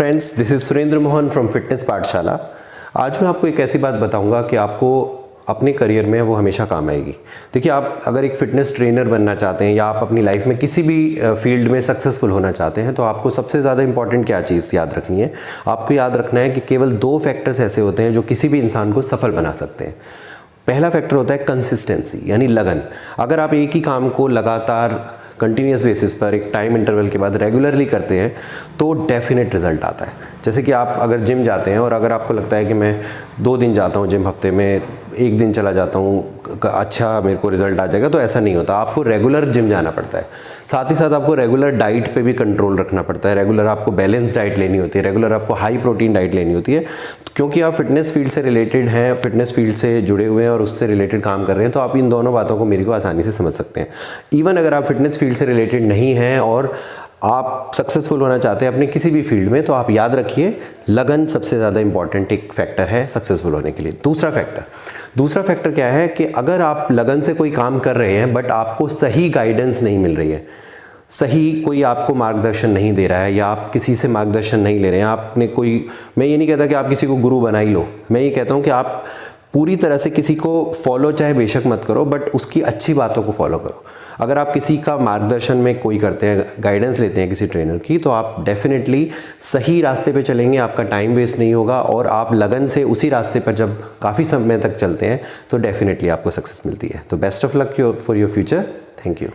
Friends, this is Surendra Mohan from fitness पाठशाला। आज मैं आपको एक ऐसी बात बताऊंगा कि आपको अपने करियर में वो हमेशा काम आएगी। देखिए, आप अगर एक फ़िटनेस ट्रेनर बनना चाहते हैं या आप अपनी लाइफ में किसी भी फील्ड में सक्सेसफुल होना चाहते हैं तो आपको सबसे ज़्यादा इंपॉर्टेंट क्या चीज़ याद रखनी है? आपको याद रखना है कि केवल 2 फैक्टर्स ऐसे होते हैं जो किसी भी इंसान को सफल बना सकते हैं। पहला फैक्टर होता है कंसिस्टेंसी, यानी लगन। अगर आप एक ही काम को लगातार कंटिन्यूस बेसिस पर एक टाइम इंटरवल के बाद रेगुलरली करते हैं तो डेफिनेट रिजल्ट आता है। जैसे कि आप अगर जिम जाते हैं और अगर आपको लगता है कि मैं 2 दिन जाता हूँ जिम, हफ्ते में 1 दिन चला जाता हूँ, अच्छा मेरे को रिजल्ट आ जाएगा, तो ऐसा नहीं होता। आपको रेगुलर जिम जाना पड़ता है। साथ ही साथ आपको रेगुलर डाइट पे भी कंट्रोल रखना पड़ता है। रेगुलर आपको बैलेंस डाइट लेनी होती है, रेगुलर आपको हाई प्रोटीन डाइट लेनी होती है, क्योंकि आप फिटनेस फील्ड से रिलेटेड हैं, फिटनेस फील्ड से जुड़े हुए हैं और उससे रिलेटेड काम कर रहे हैं, तो आप इन दोनों बातों को मेरी को आसानी से समझ सकते हैं। इवन अगर आप फिटनेस फील्ड से रिलेटेड नहीं हैं और आप सक्सेसफुल होना चाहते हैं अपने किसी भी फील्ड में, तो आप याद रखिए लगन सबसे ज़्यादा इंपॉर्टेंट एक फैक्टर है सक्सेसफुल होने के लिए। दूसरा फैक्टर क्या है कि अगर आप लगन से कोई काम कर रहे हैं बट आपको सही गाइडेंस नहीं मिल रही है, सही कोई आपको मार्गदर्शन नहीं दे रहा है या आप किसी से मार्गदर्शन नहीं ले रहे हैं, आपने कोई, मैं ये नहीं कहता कि आप किसी को गुरु बना ही लो, मैं ये कहता हूँ कि आप पूरी तरह से किसी को फॉलो चाहे बेशक मत करो, बट उसकी अच्छी बातों को फॉलो करो। अगर आप किसी का मार्गदर्शन में कोई करते हैं, गाइडेंस लेते हैं किसी ट्रेनर की, तो आप डेफिनेटली सही रास्ते पे चलेंगे, आपका टाइम वेस्ट नहीं होगा और आप लगन से उसी रास्ते पर जब काफ़ी समय तक चलते हैं तो डेफिनेटली आपको सक्सेस मिलती है। तो best of luck for your future. Thank you.